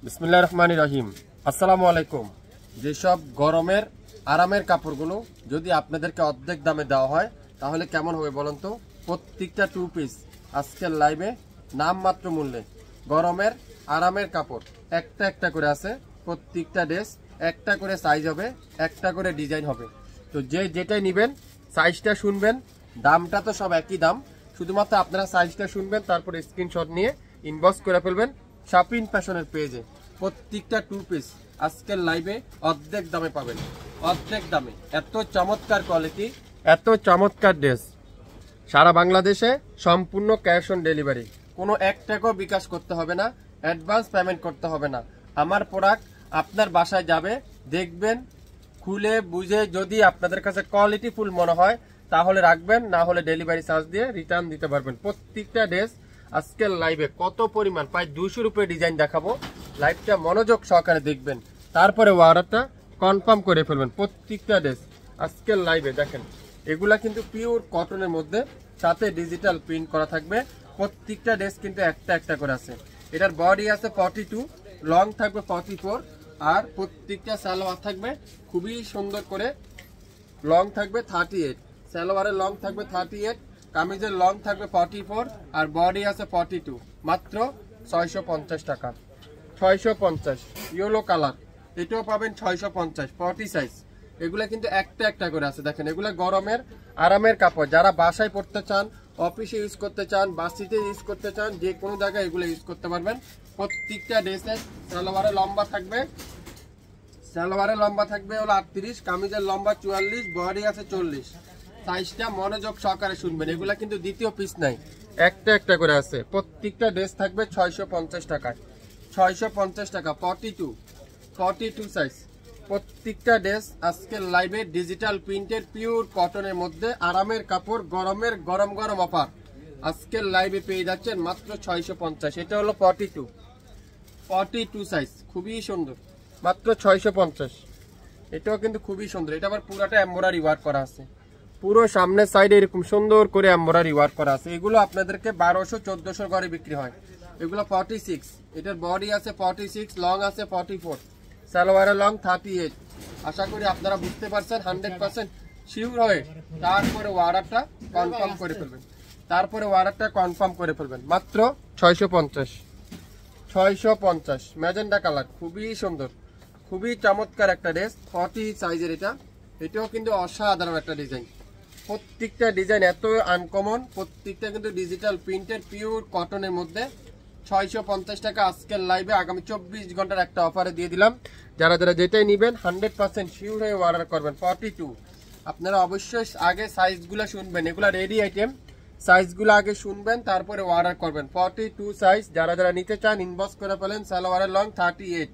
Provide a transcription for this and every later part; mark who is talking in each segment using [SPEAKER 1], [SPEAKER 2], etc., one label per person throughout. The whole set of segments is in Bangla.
[SPEAKER 1] বিসমিল্লাহির রহমানির রহিম। আসসালামু আলাইকুম। যেসব গরমের আরামের কাপড়গুলো যদি আপনাদেরকে অর্ধেক দামে দেওয়া হয় তাহলে কেমন হবে বলুন তো। প্রত্যেকটা 2 পিস আজকের লাইভে নামমাত্র মূল্যে গরমের আরামের কাপড় একটা একটা করে আছে। প্রত্যেকটা ড্রেস একটা করে সাইজ হবে, একটা করে ডিজাইন হবে। তো যেটাই নেবেন সাইজটা শুনবেন, দামটা তো সব একই দাম, শুধুমাত্র আপনারা সাইজটা শুনবেন, তারপরে স্ক্রিনশট নিয়ে ইনবক্স করে ফেলবেন শাপিন ফ্যাশনের পেজে। প্রত্যেকটা 2 পিস আজকের লাইভে অর্ধেক দামে পাবেন, অর্ধেক দামে। এত চমৎকার কোয়ালিটি, এত চমৎকার ড্রেস, সারা বাংলাদেশে সম্পূর্ণ ক্যাশ অন ডেলিভারি। কোনো 1 টাকাও বিকাশ করতে হবে না, অ্যাডভান্স পেমেন্ট করতে হবে না। আমার প্রোডাক্ট আপনার বাসায় যাবে, দেখবেন, খুলে বুঝে যদি আপনাদের কাছে কোয়ালিটি ফুল মনে হয় তাহলে রাখবেন, না হলে ডেলিভারি চার্জ দিয়ে রিটার্ন দিতে পারবেন। প্রত্যেকটা ড্রেস আজকের লাইভে কত পরিমাণ, প্রায় 200 রুপে ডিজাইন দেখাবো। লাইভটা মনোযোগ সহকারে দেখবেন, তারপরে অর্ডারটা কনফার্ম করে ফেলবেন। প্রত্যেকটা ড্রেস আজকের লাইভে দেখেন, এগুলা কিন্তু পিওর কটনের মধ্যে, সাথে ডিজিটাল প্রিন্ট করা থাকবে। প্রত্যেকটা ড্রেস কিন্তু একটা একটা করে আছে। এটার বডি আছে 42, লং থাকবে 44, আর প্রত্যেকটা সালোয়ার থাকবে খুবই সুন্দর করে, লং থাকবে 38, সালোয়ারের লং থাকবে 38, কামিজের লং থাকবে 44, আর বডি আছে 42। মাত্র 650 টাকা, 650। ইয়েলো কালার, এটাও পাবেন 650, 40 সাইজ। এগুলা কিন্তু একটা একটা করে আছে। দেখেন, এগুলা গরমের আরামের কাপড়। যারা বাসায় পড়তে চান, অফিসে ইউজ করতে চান, বাসিতে ইউজ করতে চান, যে কোনো জায়গায় এগুলো ইউজ করতে পারবেন। প্রত্যেকটা ড্রেসের সালোয়ারের লম্বা থাকবে, সালোয়ারের লম্বা থাকবে হলো 38, কামিজের লম্বা 44, বডি আছে 40। সাইজটা মনোযোগ সহকারে শুনবেন, এগুলা কিন্তু দ্বিতীয় পিস নাই, একটা একটা করে আছে। প্রত্যেকটা ড্রেস থাকবে 650 টাকা, 650 টাকা। 42 সাইজ। প্রত্যেকটা ড্রেস আজকের লাইভে ডিজিটাল প্রিন্টের পিওর কটনের মধ্যে আরামের কাপড়, গরমের গরম গরম অফার আজকের লাইভে পেয়ে যাচ্ছেন মাত্র 650। এটা হলো 42 সাইজ, খুবই সুন্দর, মাত্র 650। এটাও কিন্তু খুবই সুন্দর। এটা আবার পুরাটা এমব্রয়ডারি ওয়ার্ক করা আছে, পুরো সামনের সাইডে এরকম সুন্দর করে এমব্রয়ডারি ওয়ার্ক করা আছে। এগুলো আপনাদেরকে 1200-1400 করে বিক্রি হয়। এগুলো 46, এটার বডি আছে 46, লং আছে 44, সালোয়ারের লং 38। আশা করি আপনারা বুঝতে পারছেন, 100% শিওর হয়ে তারপরে অর্ডারটা কনফার্ম করে ফেলবেন, তারপরে অর্ডারটা কনফার্ম করে ফেলবেন। মাত্র 650 ম্যাজেন্ডা কালার, খুবই সুন্দর, খুবই চমৎকার একটা ড্রেস। 40 সাইজের এটা, এটাও কিন্তু অসাধারণ একটা ডিজাইন। প্রত্যেকটা ডিজাইন এত আনকমন, প্রত্যেকটা কিন্তু ডিজিটাল প্রিন্টের পিওর কটনের মধ্যে। 650 টাকা আজকের লাইভে আগামী 24 ঘন্টার একটা অফারে দিয়ে দিলাম। যারা যারা যেটাই নেবেন 100% শিওর হয়ে অর্ডার করবেন। 42, আপনারা অবশ্যই আগে সাইজগুলো শুনবেন, এগুলা রেডি আইটেম, সাইজগুলো আগে শুনবেন তারপরে অর্ডার করবেন। 42 সাইজ, যারা যারা নিতে চান ইনবক্স করে ফেলেন। সালোয়ারের লং 38,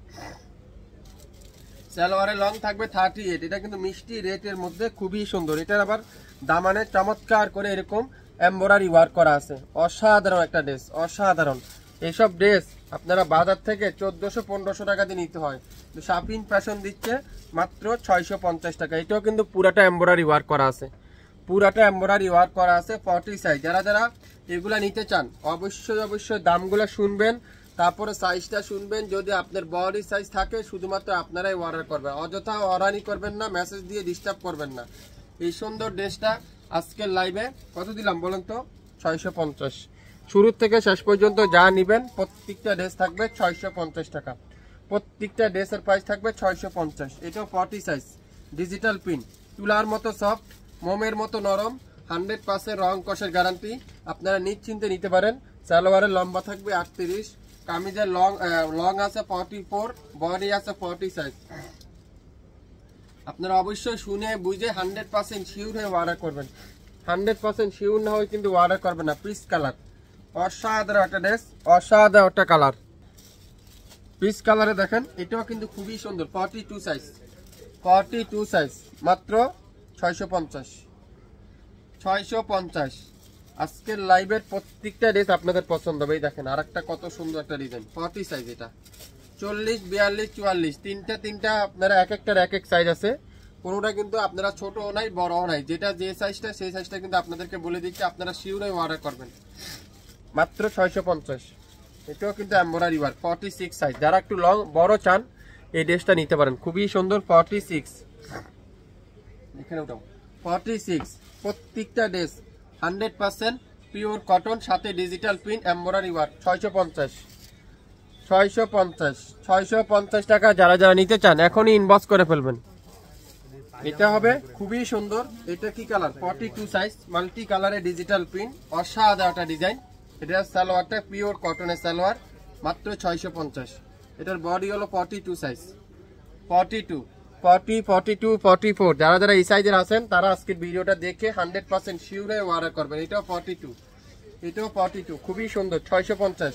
[SPEAKER 1] সালোয়ারের লং থাকবে 38। এটা কিন্তু মিষ্টি রেটের মধ্যে, খুবই সুন্দর। এটার আবার দামানে চমৎকার করে এরকম এমব্রয়ডারি ওয়ার্ক করা আছে। অসাধারণ একটা ড্রেস, অসাধারণ। এইসব ড্রেস আপনারা বাজার থেকে 1400-1500 টাকা দিয়ে নিতে হয়, শাপিন ফ্যাশন দিচ্ছে মাত্র 650 টাকা। এটাও কিন্তু পুরাটা এমব্রয়ডারি ওয়ার্ক করা আছে, পুরাটা এমব্রয়ডারি ওয়ার্ক করা আছে। 40 সাইজ। যারা যারা এগুলা নিতে চান অবশ্যই দামগুলো শুনবেন, তারপরে সাইজটা শুনবেন। যদি আপনার বডি সাইজ থাকে শুধুমাত্র আপনারাই অর্ডার করবেন, অযথা অর্ডারই করবেন না, মেসেজ দিয়ে ডিস্টার্ব করবেন না। এই সুন্দর ড্রেসটা আজকের লাইভে কত দিলাম বলেন তো? 650। শুরু থেকে শেষ পর্যন্ত যা নেবেন প্রত্যেকটা ড্রেস থাকবে 650 টাকা। প্রত্যেকটা ড্রেসের প্রাইস থাকবে 650। এটাও 40 সাইজ, ডিজিটাল প্রিন্ট, তুলার মতো সফট, মোমের মতো নরম, 100% রং কষের গ্যারান্টি। আপনারা নিশ্চিন্তে নিতে পারেন। সালোয়ারের লম্বা থাকবে 38, কামিজের লং আছে 44, বডি আছে 40 সাইজ। আপনারা অবশ্যই শুনে বুঝে 100% শিওর হয়ে অর্ডার করবেন। 100% শিওর না হয় কিন্তু অর্ডার করবেন না। পিস কালার, অসাধারণ একটা ড্রেস, অসাধারণ একটা কালার। পিস কালারে দেখেন, এটাও কিন্তু খুবই সুন্দর। 42 সাইজ, 42 সাইজ, মাত্র 650। আজকের লাইভের প্রত্যেকটা ড্রেস আপনাদের পছন্দ হবে। দেখেন আরেকটা কত সুন্দর একটা ডিজাইন। 40 সাইজ, এটা 40, 42, 44, তিনটা আপনারা এক একটার এক এক সাইজ আছে। কোনোটা কিন্তু আপনারা ছোটও নাই বড়ও নাই, যেটা যে সাইজটা সেই সাইজটা কিন্তু আপনাদেরকে বলে দিচ্ছি। আপনারা শিওর হয়ে অর্ডার করবেন। মাত্র 650। এটাও কিন্তু এমব্রয়ডারি ওয়ার্ক 46 সাইজ। যারা একটু লং বড় চান এই ড্রেসটা নিতে পারেন, খুবই সুন্দর। 46 এখানে ওটাও 46। প্রত্যেকটা ড্রেস 100% পিওর কটন, সাথে ডিজিটাল প্রিন্ট এমব্রয়ডারি ওয়ার্ক। 650 টাকা। যারা যারা নিতে চান এখনই ইনবক্স করে ফেলবেন। এটা হবে খুবই সুন্দর। এটা কি কালার? 42 সাইজ, মাল্টি কালারে ডিজিটাল প্রিন্ট, অসাধারণ ডিজাইন। এটা সালোয়ারটা পিওর কটনের সালোয়ার, মাত্র 650। এটার বডি হলো 42 সাইজ। 42 40 42 44 যারা যারা এই সাইজের আছেন তারা আজকের ভিডিওটা দেখে 100% শিওর হয়ে অর্ডার করবেন। এটাও 42, এটাও 42, খুবই সুন্দর। 650।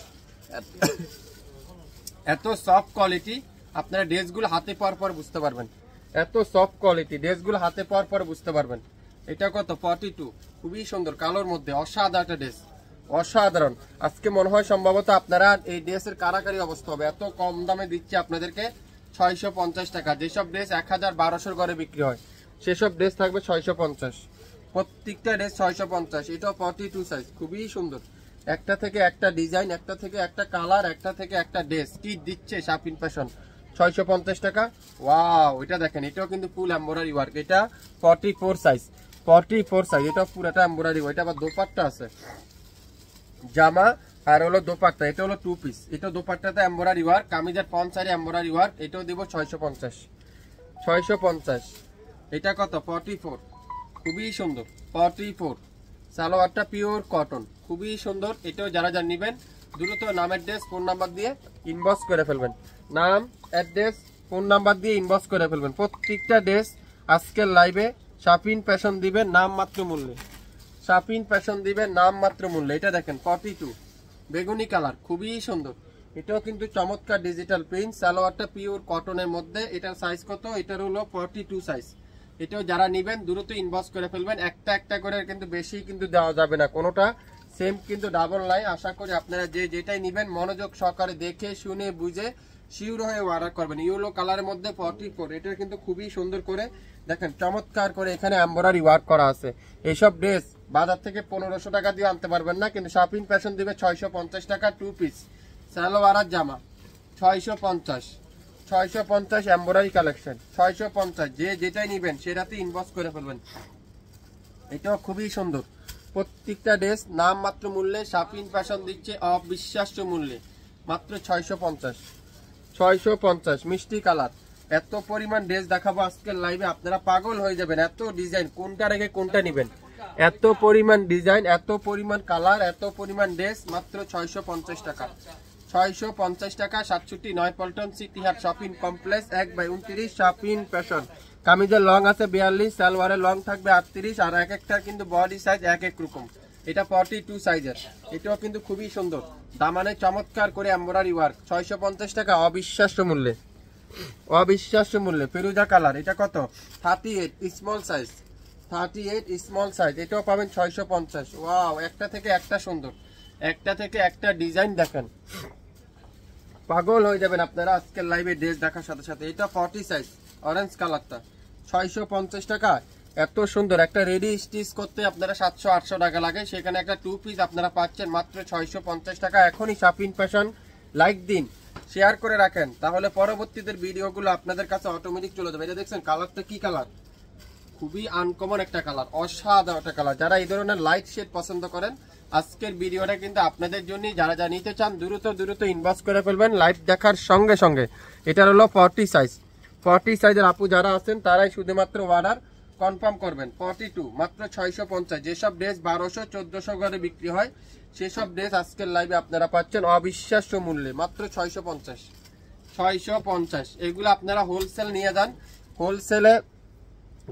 [SPEAKER 1] এত সফট কোয়ালিটি, আপনারা ড্রেসগুলো হাতে পাওয়ার পর বুঝতে পারবেন। এত সফট কোয়ালিটি, ড্রেসগুলো হাতে পাওয়ার পর বুঝতে পারবেন। এটা কত? 42, খুবই সুন্দর কালোর মধ্যে, অসাধারণ একটা ড্রেস, অসাধারণ। আজকে মনে হয় সম্ভবত আপনারা এই ড্রেসের কারাকারি অবস্থা হবে, এত কম দামে দিচ্ছে আপনাদেরকে 650 টাকা। যেসব ড্রেস 1000-1200 করে বিক্রি হয় সেসব ড্রেস থাকবে 650। প্রত্যেকটা ড্রেস 650। এটাও 42 সাইজ, খুবই সুন্দর। একটা থেকে একটা ডিজাইন, একটা থেকে একটা কালার, একটা থেকে একটা ড্রেস কি দিচ্ছে শাপিন ফ্যাশন। 650 টাকা। ওয়াও, এটা দেখেন, এটাও কিন্তু ফুল এমব্রয়ডারি ওয়ার্ক। এটা 44 সাইজ, 44 সাইজ। এটা পুরোটা এমব্রয়ডারি। এটা আবার দোপাট্টা আছে, জামা আর হলো দোপাট্টা। এটা হলো 2 পিস। এটা দোপাট্টাতে এমব্রয়ডারি ওয়ার্ক, কামিজের ফ্রন্ট সাইডে এমব্রয়ডারি ওয়ার্ক। এটাও দেব 650। 650। এটা কত? 44, খুবই সুন্দর। 44, সালোয়ারটা পিওর কটন, খুবই সুন্দর। এটাও যারা যারা নেবেন দ্রুত নাম, অ্যাড্রেস, ফোন নাম্বার দিয়ে ইনবক্স করে ফেলবেন। নাম, অ্যাড্রেস, ফোন নাম্বার দিয়ে ইনবক্স করে ফেলবেন। প্রত্যেকটা ড্রেস আজকের লাইভে শাপিন ফ্যাশন দিবেন নাম মাত্র মূল্যে। শাপিন ফ্যাশন দিবেন নাম মাত্র মূল্যে। এটা দেখেন 42, বেগুনি কালার, খুবই সুন্দর। এটাও কিন্তু চমৎকার ডিজিটাল প্রিন্ট, সালোয়ারটা পিওর কটনের মধ্যে। এটার সাইজ কত? এটার হলো 42 সাইজ। এটাও যারা নেবেন দ্রুত ইনবক্স করে ফেলবেন। একটা একটা করে কিন্তু বেশি কিন্তু দেওয়া যাবে না, কোনোটা সেম কিন্তু ডাবল নাই। আশা করি আপনারা যে যেটাই নেবেন মনোযোগ সহকারে দেখে শুনে বুঝে শিওর হয়ে অর্ডার করবেন। ইয়েলো কালারের মধ্যে 44। এটা কিন্তু খুবই সুন্দর করে দেখেন, চমৎকার করে এখানে এমব্রয়ডারি ওয়ার্ক করা আছে। এইসব ড্রেস বাজার থেকে 1500 টাকা দিয়ে আনতে পারবেন না, কিন্তু শাপিন ফ্যাশন দিবে 650 টাকা। 2 পিস সালোয়ার আর জামা 650। 650 এমব্রয়ডারি কালেকশন 650। যে যেটাই নেবেন সেটাতে ইনবক্স করে ফেলবেন। এটাও খুবই সুন্দর। প্রত্যেকটা ড্রেস নাম মাত্র মূল্যে শাপিন ফ্যাশন দিচ্ছে অবিশ্বাস্য মূল্যে, মাত্র 650। 650 মিষ্টি কালার। এত পরিমাণ ড্রেস দেখাবো আজকের লাইভে, আপনারা পাগল হয়ে যাবেন। এত ডিজাইন, কোনটা রেখে কোনটা নেবেন। এত পরিমাণ ডিজাইন, এত পরিমাণ কালার, এত পরিমাণ ড্রেস, মাত্র 650 টাকা। 650 টাকা। 67 পল্টন সিটি হাট শপিং কমপ্লেক্স 1/29 শাপিন ফ্যাশন। কামিজের লং আছে 42, সালোয়ারের লং থাকবে 38, আর এক একটা কিন্তু বডি সাইজ এক এক রকম। এটা 42 সাইজের। এটাও কিন্তু খুবই সুন্দর, দামানে চমৎকার করে এমব্রয়ডারি ওয়ার্ক। 650 টাকা, অবিশ্বাস্য মূল্যে, অবিশ্বাস্য মূল্যে। ফিরোজা কালার। এটা কত? 38 স্মল সাইজ, 38 স্মল সাইজ। এটাও পাবেন 650। ওয়াও, একটা থেকে একটা সুন্দর, একটা থেকে একটা ডিজাইন দেখেন, পাগল হয়ে যাবেন আপনারা আজকের লাইভে ড্রেস দেখার সাথে সাথে। এটা 40 সাইজ, অরেঞ্জ কালারটা 650 টাকা। এত সুন্দর একটা রেডি স্টিচ করতে আপনারা 700-800 টাকা লাগে, সেখানে একটা 2 পিস আপনারা পাচ্ছেন মাত্র 650 টাকা। এখনই শাপিন ফ্যাশন লাইক দিন, শেয়ার করে রাখেন, তাহলে পরবর্তীতে ভিডিওগুলো আপনাদের কাছে অটোমেটিক চলে যাবে। এটা দেখছেন কালারটা কি কালার, খুবই আনকমন একটা কালার, অসাধারণ একটা কালার। যারা এই ধরনের লাইট শেড পছন্দ করেন আজকের ভিডিওটা কিন্তু আপনাদের জন্য। যারা যা নিতে চান দ্রুত ইনবক্স করে ফেলবেন লাইভ দেখার সঙ্গে সঙ্গে। এটার হলো 40 সাইজ। 40 সাইজের আপু যারা আছেন তারাই শুধুমাত্র অর্ডার কনফার্ম করবেন। 42 মাত্র 650। যেসব ড্রেস 1200-1400 করে বিক্রি হয় সেসব ড্রেস আজকের লাইভে আপনারা পাচ্ছেন অবিশ্বাস্য মূল্যে, মাত্র 650। 650 এগুলো আপনারা হোলসেল নিয়ে যান। হোলসেলে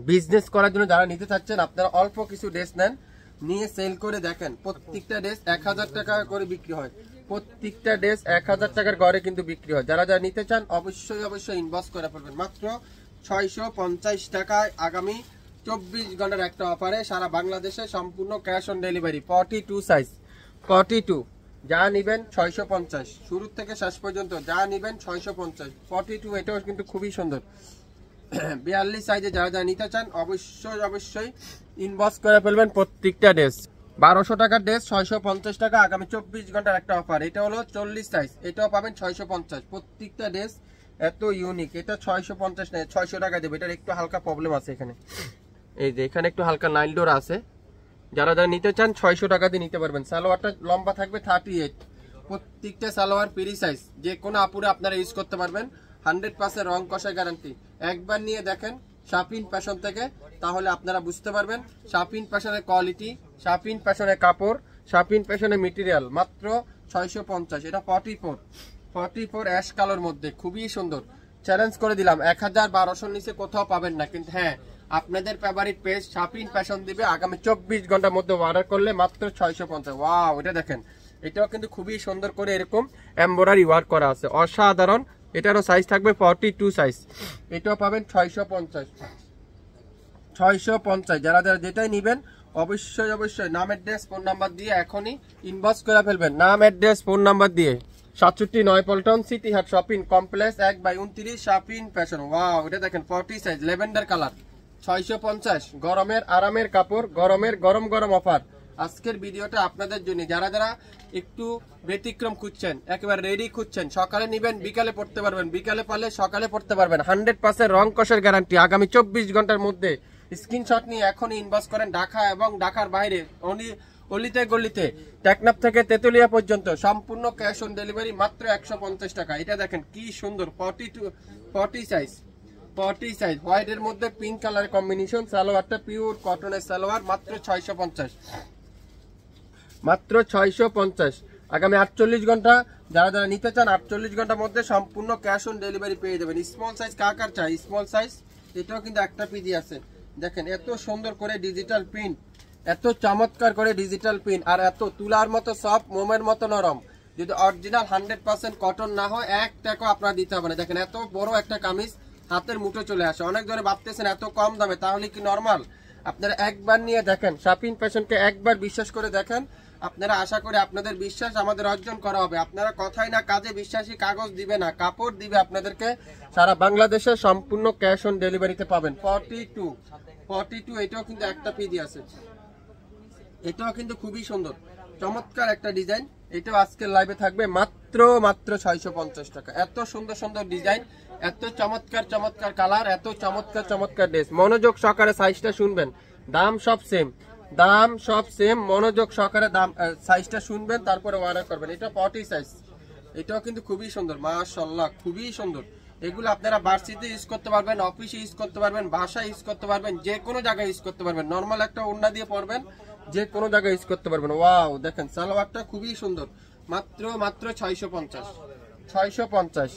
[SPEAKER 1] বিজনেস করার জন্য যারা নিতে চাচ্ছেন আপনারা অল্প কিছু ড্রেস নেন, নিয়ে সেল করে দেখেন। প্রত্যেকটা ড্রেস 1000 টাকা করে বিক্রি হয়, প্রত্যেকটা ড্রেস 1000 টাকার ঘরে কিন্তু বিক্রি হয়। যারা যারা নিতে চান অবশ্যই ইনবক্স করে ফেলবেন। মাত্র 650 টাকায় আগামী 24 ঘন্টার একটা অফারে সারা বাংলাদেশে সম্পূর্ণ ক্যাশ অন ডেলিভারি। 42 সাইজ, 42 যা নিবেন 650, শুরু থেকে শেষ পর্যন্ত যা নিবেন 650। 42 এটাও কিন্তু খুবই সুন্দর। 42 সাইজে যারা যা নিতে চান অবশ্যই ইনবক্স করে ফেলবেন প্রত্যেকটা ড্রেস। 1200 টাকার ড্রেস 650 টাকা, আগামী 24 ঘন্টার একটা অফার। এটা হলো 40 সাইজ, এটাও পাবেন 650। প্রত্যেকটা ড্রেস এত ইউনিক। এটা 650 নেই, 600 টাকা দেবে। এটার একটু হালকা প্রবলেম আছে এখানে, এই যে এখানে একটু হালকা নাইল ডোর আছে। যারা যারা নিতে চান 600 টাকা দিয়ে নিতে পারবেন। সালোয়ারটা লম্বা থাকবে 38। প্রত্যেকটা সালোয়ার ফ্রি সাইজ, যে কোনো আপুরে আপনারা ইউজ করতে পারবেন। 100% রং কষায় গ্যারান্টি। একবার নিয়ে দেখেন শাপিন ফ্যাশন থেকে, তাহলে আপনারা বুঝতে পারবেন শাপিন ফ্যাশনের কোয়ালিটি, শাপিন ফ্যাশনের কাপড়, শাপিন ফ্যাশনের মেটেরিয়াল। মাত্র 650। এটা 44 অ্যাশ কালার মধ্যে খুবই সুন্দর। চ্যালেঞ্জ করে দিলাম 1000-1200 নিচে কোথাও পাবেন না। কিন্তু হ্যাঁ, আপনাদের ফেভারিট পেজ শাপিন ফ্যাশন দিবে আগামী 24 ঘন্টার মধ্যে অর্ডার করলে মাত্র 650। ওয়াও, এটা দেখেন, এটাও কিন্তু খুবই সুন্দর করে এরকম এমব্রয়ডারি ওয়ার্ক করা আছে, অসাধারণ। এটারও সাইজ থাকবে 42 সাইজ। এটাও পাবেন 650। যারা যারা যেটাই নিবেন অবশ্যই নাম অ্যাড্রেস ফোন নাম্বার দিয়ে এখনই ইনবক্স করে ফেলবেন। নাম অ্যাড্রেস ফোন নাম্বার দিয়ে 67 পল্টন সিটি হাট শপিং কমপ্লেক্স 1/29 শাপিন ফ্যাশন। ওয়াও, এটা দেখেন 40 সাইজ, ল্যাভেন্ডার কালার। 650। গরমের আরামের কাপড়, গরমের গরম গরম অফার। আজকের ভিডিওটা আপনাদের জন্য, যারা যারা একটু ব্যতিক্রম খুঁজছেন, একেবারে রেডি খুঁজছেন, সকালে নিবেন বিকালে পড়তে পারবেন, বিকালে পারলে সকালে পড়তে পারবেন। 100% রং কষের গ্যারান্টি। আগামী 24 ঘন্টার মধ্যে স্ক্রিনশট নিয়ে এখনই ইনবক্স করেন। ঢাকা এবং ঢাকার বাইরে অলিতে গলিতে, টেকনাফ থেকে তেতুলিয়া পর্যন্ত সম্পূর্ণ ক্যাশ অন ডেলিভারি মাত্র 150 টাকা। এটা দেখেন কি সুন্দর, 40 সাইজ, 40 সাইজ, হোয়াইটের মধ্যে পিঙ্ক কালার কম্বিনেশন। সালোয়ারটা পিওর কটনের সালোয়ার, মাত্র 650। মাত্র 650। আগামী 48 ঘন্টা যারা যারা নিতে চান 48 ঘন্টার মধ্যে সম্পূর্ণ ক্যাশ অন ডেলিভারি পেয়ে যাবেন। স্মল সাইজ কাকার চাই, স্মল সাইজ। এটাও কিন্তু একটা পিজি আছে। দেখেন এত সুন্দর করে ডিজিটাল প্রিন্ট, এত চমৎকার করে ডিজিটাল প্রিন্ট, আর এত তুলার মতো সফট, মোমের মতো নরম। যদি অরিজিনাল 100% কটন না হয় 1 টাকা আপনারা দিতে হবে না। দেখেন এত বড় একটা কামিজ হাতের মুঠো চলে আসে। অনেক ধরে ভাবতেছেন এত কম দামে, তাহলে কি নরমাল? আপনারা একবার নিয়ে দেখেন, শাপিন ফ্যাশনকে একবার বিশ্বাস করে দেখেন। আপনারা আশা করি আপনাদের বিশ্বাস আমাদের অর্জন করা হবে। আপনারা কথাই না কাজে বিশ্বাসী, কাগজ দিবে না, কাপড় দিবে আপনাদেরকে। সারা বাংলাদেশে সম্পূর্ণ ক্যাশ অন ডেলিভারিতে পাবেন। 42। এটাও কিন্তু একটা পিজি আছে। এটাও কিন্তু খুবই সুন্দর, চমৎকার একটা ডিজাইন। এটাও আজকের লাইভে থাকবে মাত্র 650 টাকা। এত সুন্দর সুন্দর ডিজাইন, এত চমৎকার কালার, এত চমৎকার ড্রেস। মনোযোগ সহকারে সাইজটা শুনবেন, দাম সব সেম। মনোযোগ সহকারে দাম সাইজটা শুনবেন, তারপরে অর্ডার করবেন। এটা 40 সাইজ। এটাও কিন্তু খুবই সুন্দর, মাশাআল্লাহ, খুবই সুন্দর। এগুলো আপনারা ভার্সিটিতে ইউজ করতে পারবেন, অফিসে ইউজ করতে পারবেন, বাসায় ইউজ করতে পারবেন, যে কোনো জায়গায় ইউজ করতে পারবেন। নর্মাল একটা ওড়না দিয়ে পরবেন, যে কোনো জায়গায় ইউজ করতে পারবেন। ওয়াও, দেখেন সালোয়ারটা খুবই সুন্দর। মাত্র 650।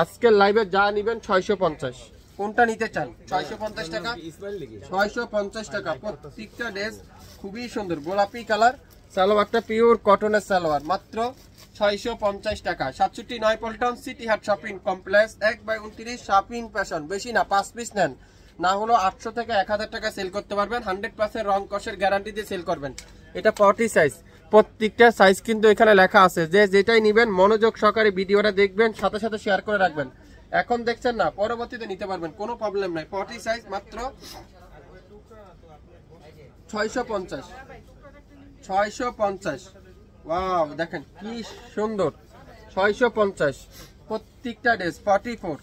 [SPEAKER 1] আজকের লাইভে যা নিবেন 650। কোনটা নিতে চান? 650 টাকা, 650 টাকা। প্রত্যেকটা ড্রেস খুবই সুন্দর, গোলাপি কালার। সালোয়ারটা পিওর কটনের সালোয়ার, মাত্র 650 টাকা। 67 পল্টন সিটি হাট শপিং কমপ্লেক্স 1/29 শাপিন ফ্যাশন। বেশি না, 5 পিস নেন, না হলো 800 থেকে 1000 টাকা সেল করতে পারবেন। 100% রং কষের গ্যারান্টি দিয়ে সেল করবেন। এটা 40 সাইজ। প্রত্যেকটা সাইজ কিন্তু এখানে লেখা আছে। যে যেটাই নিবেন মনোযোগ সহকারে ভিডিওটা দেখবেন, সাথে সাথে শেয়ার করে রাখবেন। এখন দেখছেন না, পরবর্তীতে নিতে পারবেন, কোনো প্রবলেম নাই। 40 সাইজ, মাত্র 650। ওয়াও, দেখেন কি সুন্দর, 650। প্রত্যেকটা ড্রেস 44।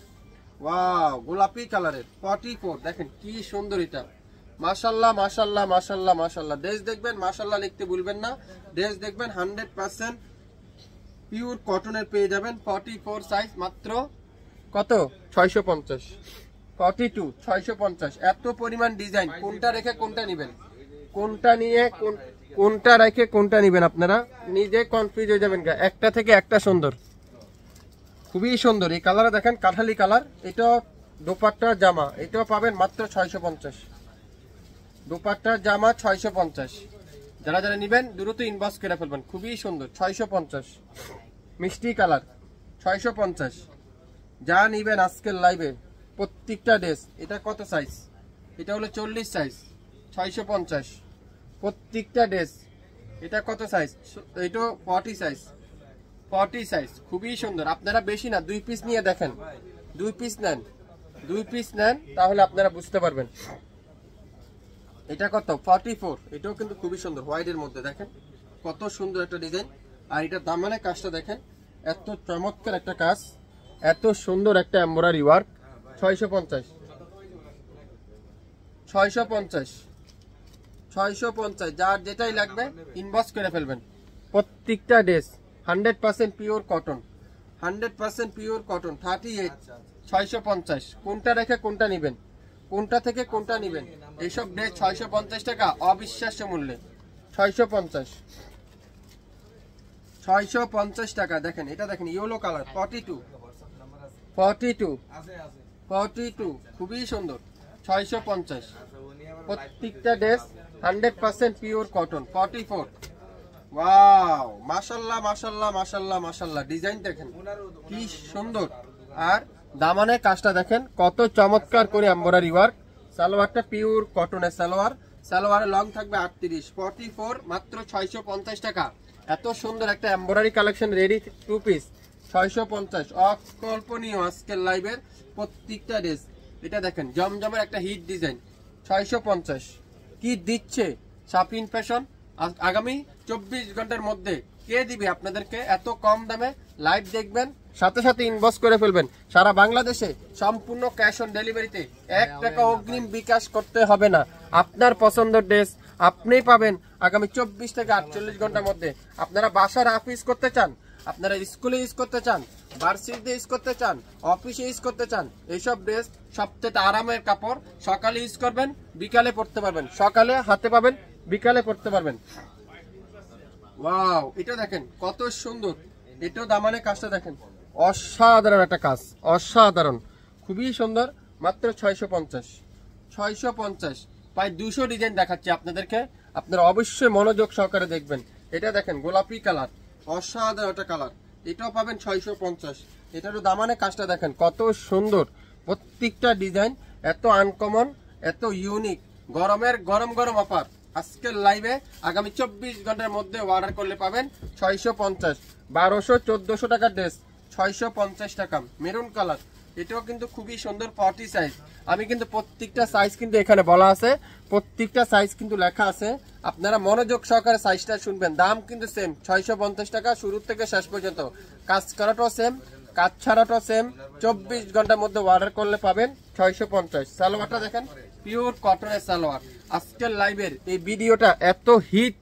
[SPEAKER 1] ওয়াও, গোলাপি কালারের 44। দেখেন কি সুন্দর এটা, মাশাআল্লাহ। ড্রেস দেখবেন, মাশাআল্লাহ লিখতে ভুলবেন না। ড্রেস দেখবেন 100% পিওর কটনের পেয়ে যাবেন। 44 সাইজ, মাত্র কত? 650। 42, 650। এত পরিমাণ ডিজাইন, কোনটা রেখে কোনটা নিবেন, কোনটা নিয়ে কোনটা রেখে কোনটা নিবেন আপনারা নিজে কনফিউজ হয়ে যাবেন। একটা থেকে একটা সুন্দর, খুবই সুন্দর। এই কালারে দেখেন, কাঠালি কালার। এটা দোপাট্টা জামা, এটাও পাবেন মাত্র 650। দোপাট্টা জামা 650। যারা যারা নিবেন দ্রুত ইনবক্স করে ফেলবেন, খুবই সুন্দর। 650 মিষ্টি কালার, 650। যা নিবেন আজকের লাইভে প্রত্যেকটা ড্রেস। এটা কত সাইজ? এটা হলো 40 সাইজ, 650 প্রত্যেকটা ড্রেস। এটা কত সাইজ? এটা 40 সাইজ, 40 সাইজ। খুবই সুন্দর। আপনারা বেশি না, 2 পিস নিয়ে দেখেন, 2 পিস নেন, 2 পিস নেন, তাহলে আপনারা বুঝতে পারবেন। এটা কত 44, এটাও কিন্তু খুবই সুন্দর হোয়াইটের মধ্যে দেখেন কত সুন্দর একটা ডিজাইন। আর এটা দামানের কাজটা দেখেন এত চমৎকার একটা কাজ, এত সুন্দর একটা এমব্রয়ডারি ওয়ার্ক। 650 650 650, যার যেটাই লাগবে ইনবক্স করে ফেলবেন। প্রত্যেকটা dress 100% pure cotton, 100% pure cotton. 38 650, কোনটা রেখে কোনটা নেবেন, কোনটা থেকে কোনটা নেবেন। এইসব ড্রেস 650 টাকা অবিশ্বাস্য মূল্যে। 650 650 টাকা। দেখেন এটা দেখেন ইয়েলো কালার 42 42 42, খুবই সুন্দর। 650, প্রত্যেকটা ড্রেস 100% পিওর কটন। 44, ওয়াও মাশাআল্লাহ মাশাআল্লাহ মাশাআল্লাহ মাশাআল্লাহ, ডিজাইন দেখেন কি সুন্দর। আর দামানের কাজটা দেখেন কত চমৎকার করে এমব্রয়ডারি ওয়ার্ক। সালোয়ারটা পিওর কটনের সালোয়ার, সালোয়ারের লং থাকবে 38। 44 মাত্র 650 টাকা। এত সুন্দর একটা embroidery collection ready to piece 650, অকল্পনীয় আজকের লাইভের প্রত্যেকটা ড্রেস। এটা দেখেন জমজমের একটা হিট ডিজাইন 650, কি দিচ্ছে শাপিন ফ্যাশন। আগামী 24 ঘন্টার মধ্যে কে দিবে আপনাদেরকে এত কম দামে। লাইভ দেখবেন, সাথে সাথে ইনবক্স করে ফেলবেন। সারা বাংলাদেশে সম্পূর্ণ ক্যাশ অন ডেলিভারিতে, 1 টাকা অগ্রিম বিকাশ করতে হবে না। আপনার পছন্দের ড্রেস আপনিই পাবেন আগামী 24 থেকে 48 ঘন্টার মধ্যে। আপনারা বাসার অফিস করতে চান, আপনারা স্কুলে ইউজ করতে চান, ভার্সিটিতে ইউজ করতে চান, অফিসে ইউজ করতে চান, এইসব ড্রেস সবচেয়ে আরামের কাপড়। সকালে ইউজ করবেন, বিকালে পড়তে পারবেন, সকালে হাতে পাবেন, বিকালে পড়তে পারবেন। ওয়াও এটা দেখেন কত সুন্দর, এটাও দামানের কাজটা দেখেন অসাধারণ একটা কাজ, অসাধারণ, খুবই সুন্দর। মাত্র 650 650, প্রায় 200 ডিজাইন দেখাচ্ছি আপনাদেরকে, আপনারা অবশ্যই মনোযোগ সহকারে দেখবেন। এটা দেখেন গোলাপি কালার, অসাধারণ একটা কালার, এটাও পাবেন 650। এটারও দামানের কাজটা দেখেন কত সুন্দর, প্রত্যেকটা ডিজাইন এত আনকমন, এত ইউনিক। গরমের গরম গরম অফার আজকের লাইভে আগামী 24 ঘন্টার মধ্যে অর্ডার করলে পাবেন 650। 1200-1400 টাকার ড্রেস 650 টাকা। মেরুন কালার, এটাও কিন্তু খুবই সুন্দর 40 সাইজ। আমি কিন্তু প্রত্যেকটা সাইজ কিন্তু এখানে বলা আছে, প্রত্যেকটা সাইজ কিন্তু লেখা আছে, আপনারা মনোযোগ সহকারে সাইজটা শুনবেন। দাম কিন্তু সেম 650 টাকা শুরু থেকে শেষ পর্যন্ত। কাজ করাটাও সেম, কাজ ছাড়াটাও সেম। 24 ঘন্টার মধ্যে অর্ডার করলে পাবেন 650। সালোয়ারটা দেখেন পিওর কটনের সালোয়ার। আজকের লাইভের এই ভিডিওটা এত হিট,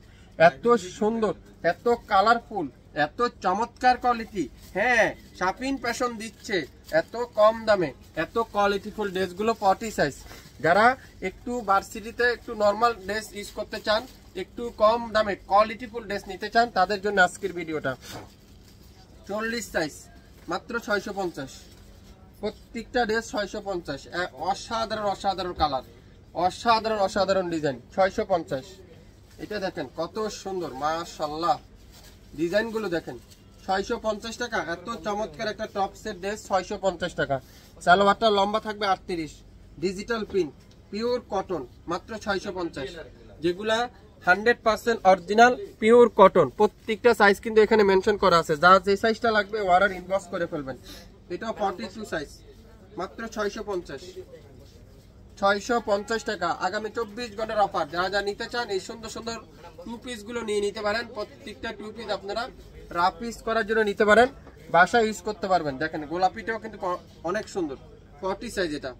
[SPEAKER 1] এত সুন্দর, এত কালারফুল, এত চমৎকার কোয়ালিটি। হ্যাঁ, শাপিন ফ্যাশন দিচ্ছে এত কম দামে এত কোয়ালিটিফুল ড্রেসগুলো 40 সাইজ। যারা একটু ভার্সিটিতে একটু নরমাল ড্রেস ইউজ করতে চান, একটু কম দামে কোয়ালিটিফুল ড্রেস নিতে চান, তাদের জন্য আজকের ভিডিওটা। 40 সাইজ মাত্র 650, প্রত্যেকটা ড্রেস 650। অসাধারণ অসাধারণ কালার, অসাধারণ অসাধারণ ডিজাইন 650। এটা দেখেন কত সুন্দর, মাশাআল্লাহ, ডিজাইনগুলো দেখেন। 650 টাকা, এত চমৎকার একটা টপ সেট ড্রেস 650 টাকা। সালোয়ারটা লম্বা থাকবে 38, ডিজিটাল প্রিন্ট, পিওর কটন, মাত্র 650। যেগুলা 100% অরিজিনাল পিওর কটন, প্রত্যেকটা সাইজ কিন্তু এখানে মেনশন করা আছে। যা যে সাইজটা লাগবে অর্ডার ইনবক্স করে ফেলবেন। এটা 42 সাইজ, মাত্র 650। 650 টাকা, আগামী 24 ঘন্টার অফার। যারা যা নিতে চান এই সুন্দর সুন্দর টু পিস গুলো নিয়ে নিতে পারেন। প্রত্যেকটা টু পিস আপনারা রাফ ইউজ করার জন্য নিতে পারেন, বাসায় ইউজ করতে পারবেন। দেখেন গোলাপিটাও কিন্তু অনেক সুন্দর 40 সাইজ। এটা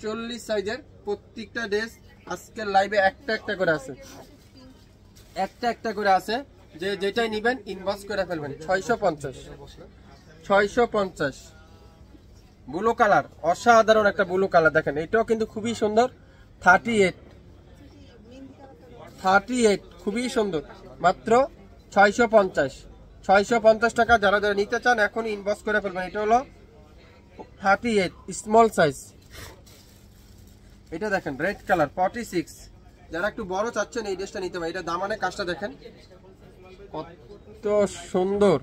[SPEAKER 1] 40 সাইজের প্রত্যেকটা ড্রেস আজকের লাইভে একটা একটা করে আছে, একটা একটা করে আছে। যে যেটাই নিবেন ইনবক্স করে ফেলবেন। 650 650। ব্লু কালার, অসাধারণ একটা ব্লু কালার দেখেন, এটাও কিন্তু খুবই সুন্দর। 38 খুবই সুন্দর, মাত্র 650। 650 টাকা। যারা যারা নিতে চান এখন ইনবক্স করে ফেলবেন। এটা হলো 38 স্মল সাইজ। এটা দেখেন রেড কালার 46। যারা একটু বড় চাচ্ছেন এই ড্রেসটা নিতে পারেন। এটা দামানের কাজটা দেখেন কত সুন্দর,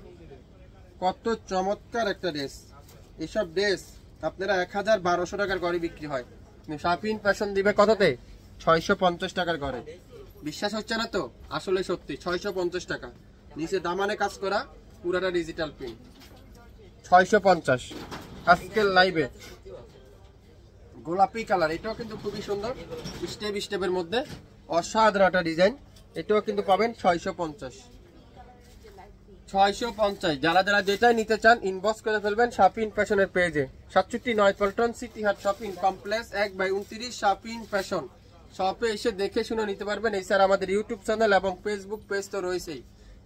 [SPEAKER 1] কত চমৎকার একটা ড্রেস। এসব ড্রেস আপনারা 1000-1200 টাকার ঘরে বিক্রি হয়, শাপিন ফ্যাশন দিবে কততে? 650 টাকার ঘরে। বিশ্বাস হচ্ছে না তো? আসলে সত্যি 650 টাকা। নিচে দামানে কাজ করা, পুরাটা ডিজিটাল প্রিন্ট। 650 আজকের লাইভে। গোলাপি কালার, এটাও কিন্তু খুবই সুন্দর, স্টেপ স্টেপের মধ্যে অসাধারণ একটা ডিজাইন। এটাও কিন্তু পাবেন 650। যারা যারা যেটাই নিতে চান ইনবক্স করে ফেলবেন শাপিন ফ্যাশনের পেজে। 67 পল্টন সিটি হাট শপিং কমপ্লেক্স 1/29 শাপিন ফ্যাশন। শপে এসে দেখে শুনে নিতে পারবেন। এছাড়া আমাদের ইউটিউব চ্যানেল এবং ফেসবুক পেজ তো রয়েছেই,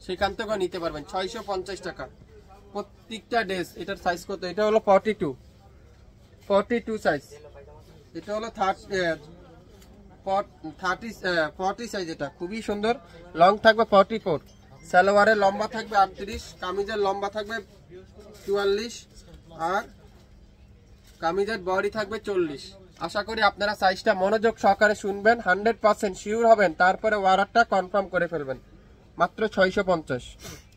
[SPEAKER 1] সেখান থেকেও নিতে পারবেন। 650 টাকা প্রত্যেকটা ড্রেস। এটার সাইজ কত? এটা হলো 42 সাইজ। এটা হলো 40 সাইজ। এটা খুবই সুন্দর, লং থাকবে 44, সালোয়ারের লম্বা থাকবে 38, কামিজের লম্বা থাকবে 44 আর কামিজের বডি থাকবে 40। আশা করি আপনারা সাইজটা মনোযোগ সহকারে শুনবেন, 100% শিওর হবেন, তারপরে অর্ডারটা কনফার্ম করে ফেলবেন। মাত্র 650।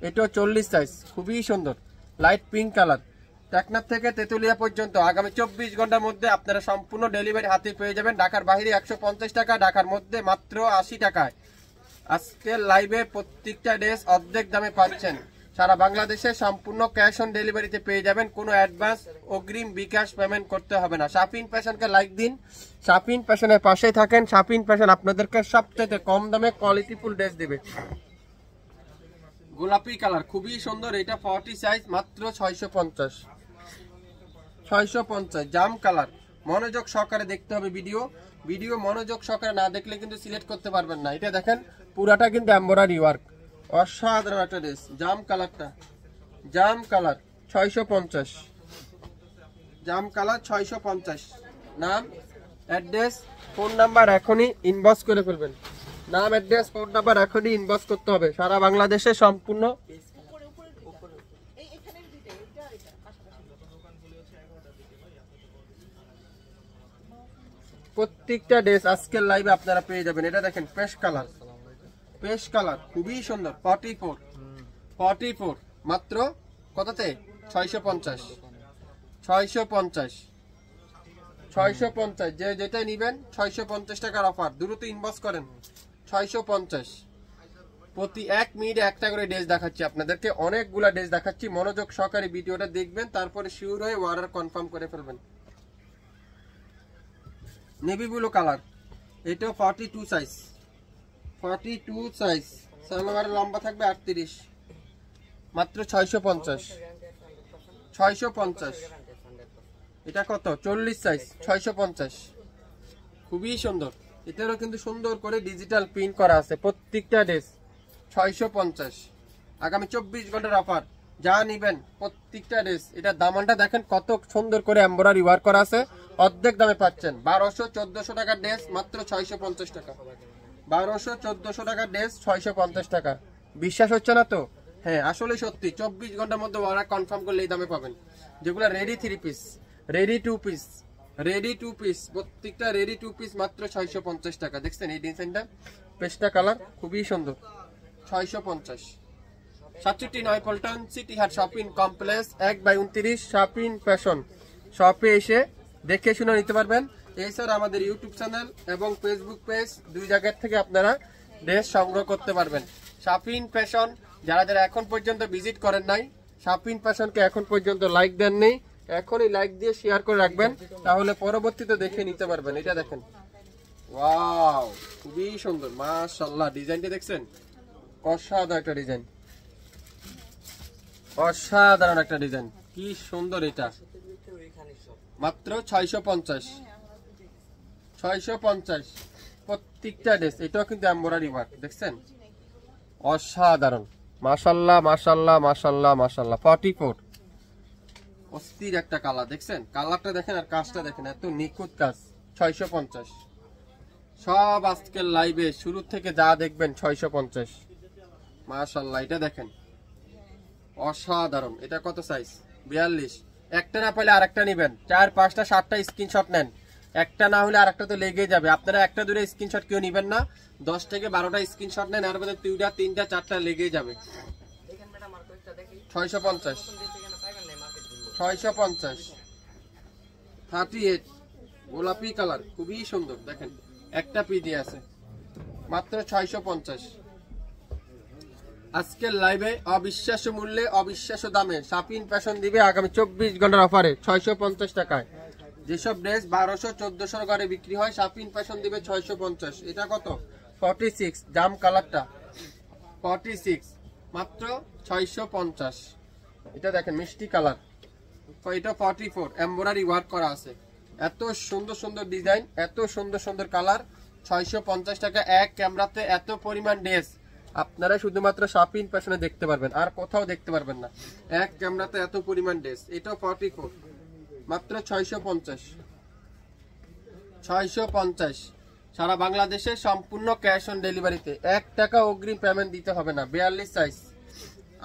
[SPEAKER 1] এটাও 40 সাইজ, খুবই সুন্দর, লাইট পিঙ্ক কালার। টেকনাফ থেকে তেতুলিয়া পর্যন্ত আগামী 24 ঘন্টার মধ্যে আপনারা সম্পূর্ণ ডেলিভারি হাতে পেয়ে যাবেন। ঢাকার বাইরে 150 টাকা, ঢাকার মধ্যে মাত্র 80 টাকায়। আজকের লাইভে প্রত্যেকটা ড্রেস অর্ধেক দামে পাচ্ছেন। সারা বাংলাদেশে সম্পূর্ণ ক্যাশ অন ডেলিভারিতে পেয়ে যাবেন, কোনো অ্যাডভান্স অগ্রিম বিকাশ পেমেন্ট করতে হবে না। শাপিন ফ্যাশনকে লাইক দিন, শাপিন ফ্যাশনের পাশে থাকেন। শাপিন ফ্যাশন আপনাদেরকে সবচেয়ে কম দামে কোয়ালিটিফুল ড্রেস দেবে। গোলাপি কালার খুবই সুন্দর, এটা 40 সাইজ, মাত্র 650। জাম কালার, মনোযোগ সহকারে দেখতে হবে ভিডিও মনোযোগ সহকারে না দেখলে কিন্তু সিলেক্ট করতে পারবেন না। এটা দেখেন পুরাটা কিন্তু এমব্রয়ডারি ওয়ার্ক, অসাধারণ একটা ড্রেস। জাম কালার 650। জাম কালার 650। নাম, অ্যাড্রেস, ফোন নাম্বার এখনই ইনবক্স করে ফেলবেন। নাম, অ্যাড্রেস, ফোন নাম্বার এখনই ইনবক্স করতে হবে। সারা বাংলাদেশে সম্পূর্ণ প্রত্যেকটা ড্রেস আজকের লাইভে আপনারা পেয়ে যাবেন। এটা দেখেন পেশ কালার খুবই সুন্দর, 44 মাত্র কততে? 650। যে যেটা নিবেন 650 টাকার অফার, দ্রুত ইনবক্স করেন। 650। প্রতি 1 মিনিটে একটা করে ড্রেস দেখাচ্ছি আপনাদেরকে, অনেকগুলা ড্রেস দেখাচ্ছি। মনোযোগ সহকারে ভিডিওটা দেখবেন, তারপরে শিওর হয়ে অর্ডার কনফার্ম করে ফেলবেন। নেভি ব্লু কালার, এটাও 42 সাইজ, সালোয়ারের লম্বা থাকবে 38, মাত্র 650। এটা কত? 40 সাইজ, 650। খুবই সুন্দর, এটারও কিন্তু সুন্দর করে ডিজিটাল প্রিন্ট করা আছে প্রত্যেকটা ড্রেস। 650। আগামী 24 ঘন্টার অফার, যা নিবেন প্রত্যেকটা ড্রেস। এটা দামানটা দেখেন কত সুন্দর করে এমব্রয়ডারি ওয়ার্ক করা আছে, অর্ধেক দামে পাচ্ছেন। 1200-1400 টাকার ড্রেস মাত্র 650 টাকা। 1200-1400 টাকার ড্রেস 650 টাকা। বিশ্বাস হচ্ছে না তো? হ্যাঁ, আসলে সত্যি। 24 ঘন্টার মধ্যে অর্ডার কনফার্ম করলে এই দামে পাবেন। যেগুলো রেডি 3 পিস, রেডি 2 পিস, প্রত্যেকটা রেডি 2 পিস মাত্র 650 টাকা। দেখছেন এই ডিজাইনটা, পেস্টা কালার, খুবই সুন্দর। 650। 67 পল্টন সিটি হাট শপিং কমপ্লেক্স 1/29 শাপিন ফ্যাশন। শপে এসে দেখে শুনে নিতে পারবেন। এছাড়া আমাদের ইউটিউব চ্যানেল এবং ফেসবুক পেজ, দুই জায়গা থেকে আপনারা ড্রেস সংগ্রহ করতে পারবেন। শাপিন ফ্যাশন যারা যারা এখন পর্যন্ত ভিজিট করেন নাই, শাপিন ফ্যাশনকে এখন পর্যন্ত লাইক দেননি, এখনই লাইক দিয়ে শেয়ার করে রাখবেন, তাহলে পরবর্তীতে দেখে নিতে পারবেন। এটা দেখেন, ওয়াও, খুবই সুন্দর, মাশাআল্লাহ। ডিজাইনটা দেখছেন? অসাধারণ একটা ডিজাইন, অসাধারণ একটা ডিজাইন, কি সুন্দর। এটা মাত্র 650। প্রত্যেকটা ড্রেস। এটাও কিন্তু এমব্রয়ডারি ওয়ার্ক, দেখছেন? অসাধারণ, মাশাআল্লাহ। 44 অস্থির একটা কালার, দেখছেন? কালারটা দেখেন আর কাজটা দেখেন, এত নিখুঁত কাজ। 650। সব আজকের লাইভে শুরু থেকে যা দেখবেন 650। মাশাআল্লাহ, এটা দেখেন, অসাধারণ। এটা কত সাইজ? 42। একটা না পেলে আরেকটা নেবেন। 4, 5টা, 7টা স্ক্রিনশট নেন, একটা না হলে আরেকটা তো লেগে যাবে। আপনারা একটা দূরে স্ক্রিনশট কেউ নেবেন না, 10 থেকে 12টা স্ক্রিনশট নেন, আর মধ্যে 2টা, 3টা, 4টা লেগে যাবে। 650। 38 গোলাপি কালার, খুবই সুন্দর, দেখেন একটা পিডি আছে, মাত্র 650। আজকের লাইভে অবিশ্বাস্য মূল্যে, অবিশ্বাস্য দামে শাপিন ফ্যাশন দিবে আগামী 24 ঘন্টার অফারে 650 টাকায়। যেসব ড্রেস 1200-1400 করে বিক্রি হয়, শাপিন ফ্যাশন দিবে 650। এটা কত? 46, জাম কালারটা 46, মাত্র 650। এটা দেখেন মিষ্টি কালার, এটা 44, এমব্রয়ডারি ওয়ার্ক করা আছে। এত সুন্দর সুন্দর ডিজাইন, এত সুন্দর সুন্দর কালার, 650 টাকা। এক ক্যামেরাতে এত পরিমাণ ড্রেস আপনারা শুধুমাত্র শাপিন ফ্যাশনে দেখতে পারবেন, আর কোথাও দেখতে পারবেন না। এক ক্যামেরাতে এত পরিমাণ ড্রেস। এটা 44, মাত্র 650। 650 সারা বাংলাদেশে সম্পূর্ণ ক্যাশ অন ডেলিভারিতে। 1 টাকা অগ্রিম পেমেন্ট দিতে হবে না। 42 সাইজ।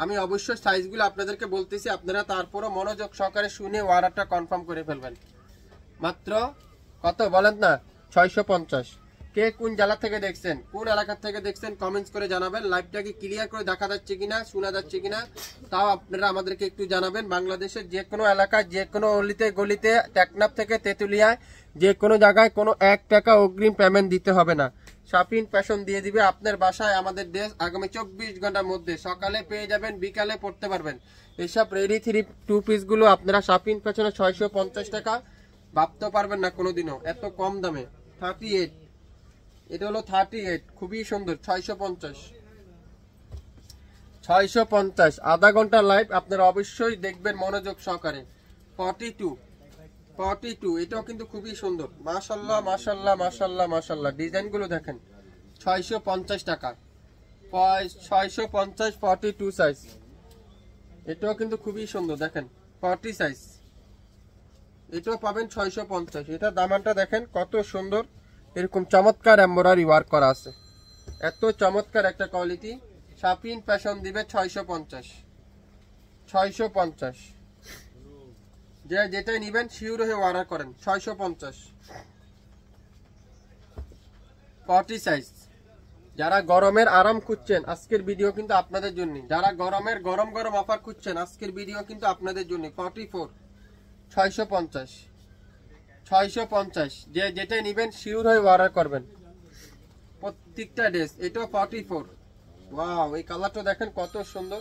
[SPEAKER 1] আমি অবশ্যই সাইজগুলো আপনাদেরকে বলতেছি, আপনারা তারপরও মনোযোগ সহকারে শুনে অর্ডারটা কনফার্ম করে ফেলবেন। মাত্র কত বলেন না? 650। কে কোন জেলা থেকে দেখছেন, কোন এলাকা থেকে দেখছেন কমেন্টস করে জানাবেন। লাইভটাকে ক্লিয়ার করে দেখা যাচ্ছে কিনা, শোনা যাচ্ছে কিনা তাও আপনারা আমাদেরকে একটু জানাবেন। বাংলাদেশের যে কোনো এলাকায়, যে কোনো অলিতে গলিতে, টেকনাফ থেকে তেতুলিয়ায়, যে কোনো জায়গায় কোনো 1 টাকা অগ্রিম পেমেন্ট দিতে হবে না। শাপিন ফ্যাশন দিয়ে দিবে আপনার বাসায় আমাদের ড্রেস। আগামী 24 ঘন্টার মধ্যে সকালে পেয়ে যাবেন, বিকালে পড়তে পারবেন। এইসব রেডি 3 পিস গুলো আপনারা শাপিন ফ্যাশনে 650 টাকা ভাবতে পারবেন না কোনোদিনও, এত কম দামে। 38, এটা হলো 38, খুবই সুন্দর। 650, 650। আধা ঘন্টা লাইভ আপনারা অবশ্যই দেখবেন মনোযোগ সহকারে। 42, এটাও কিন্তু খুবই সুন্দর। মাশাল্লাহ মাশাল্লাহ মাশাল্লাহ মাশাল্লাহ, ডিজাইন গুলো দেখেন। 650 টাকা, 650, 42 সাইজ। এটাও কিন্তু খুবই সুন্দর, দেখেন 40 সাইজ। এটাও পাবেন 650। এটা দামানটা দেখেন কত সুন্দর, এরকম চমৎকার এমব্রয়ডারি ওয়ার্ক করা আছে। এত চমৎকার একটা কোয়ালিটি। শাপিন ফ্যাশন দিবে 650, 650। যে যেটাই নেবেন শিওর হয়ে অর্ডার করেন। 650, 40 সাইজ। যারা গরমের আরাম খুঁজছেন আজকের ভিডিও কিন্তু আপনাদের জন্য। যারা গরমের গরম গরম অফার খুঁজছেন আজকের ভিডিও কিন্তু আপনাদের জন্য। 44, 650, 650। যে যেটাই নেবেন শিওর হয়ে অর্ডার করবেন প্রত্যেকটা ড্রেস। এটাও 44। ওয়াও, এই কালারটা দেখেন কত সুন্দর।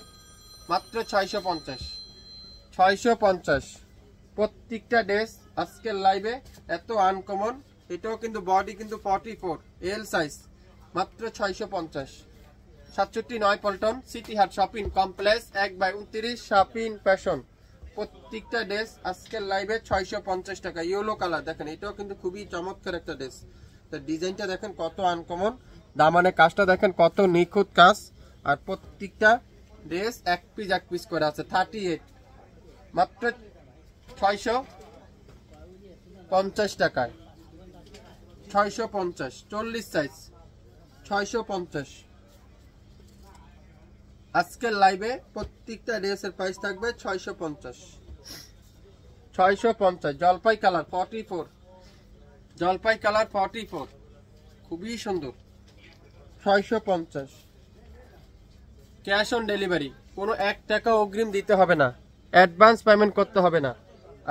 [SPEAKER 1] মাত্র 650, 650 প্রত্যেকটা ড্রেস আজকের লাইভে এত আনকমন। এটাও কিন্তু বডি কিন্তু 44, এল সাইজ। মাত্র 650। 67 পল্টন সিটি হাট শপিং কমপ্লেক্স 1/29 শাপিন ফ্যাশন। প্রত্যেকটা ড্রেস আজকের লাইভে 650 টাকা। ইয়েলো কালার দেখেন, এটাও কিন্তু খুবই চমৎকার একটা ড্রেস। তো ডিজাইনটা দেখেন কত আনকমন, দামানে কাজটা দেখেন কত নিখুঁত কাজ। আর প্রত্যেকটা ড্রেস এক পিস করে আছে। 38, মাত্র 650 টাকায়। 650, 40 সাইজ। 650 আজকের লাইভে প্রত্যেকটা ড্রেসের প্রাইস থাকবে 650, 650। জলপাই কালার 44, জলপাই কালার 44, খুবই সুন্দর। 650 ক্যাশ অন ডেলিভারি। কোনো 1 টাকা অগ্রিম দিতে হবে না, অ্যাডভান্স পেমেন্ট করতে হবে না।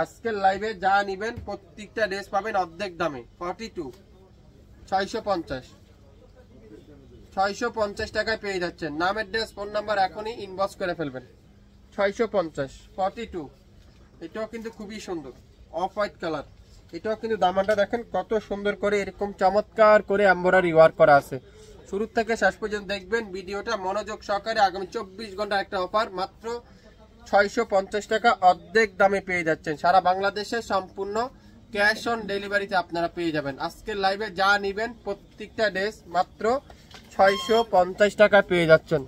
[SPEAKER 1] আজকের লাইভে যা নেবেন প্রত্যেকটা ড্রেস পাবেন অর্ধেক দামে। 42, 650, 650 টাকায় পেয়ে যাচ্ছেন। নাম, অ্যাড্রেস, ফোন নাম্বার এখনই ইনবক্স করে ফেলবেন। 650, 42। এটাও কিন্তু খুবই সুন্দর, অফ হোয়াইট কালার। এটাও কিন্তু দামানটা দেখেন কত সুন্দর করে এরকম চমৎকার করে এমব্রয়ডারি ওয়ার্ক করা আছে। শুরু থেকে শেষ পর্যন্ত দেখবেন ভিডিওটা মনোযোগ সহকারে। আগামী 24 ঘন্টা একটা অফার, মাত্র 650 টাকা অর্ধেক দামে পেয়ে যাচ্ছেন। সারা বাংলাদেশে সম্পূর্ণ ক্যাশ অন ডেলিভারিতে আপনারা পেয়ে যাবেন। আজকের লাইভে যা নেবেন প্রত্যেকটা ড্রেস মাত্র 650 টাকা পেয়ে যাচ্ছেন।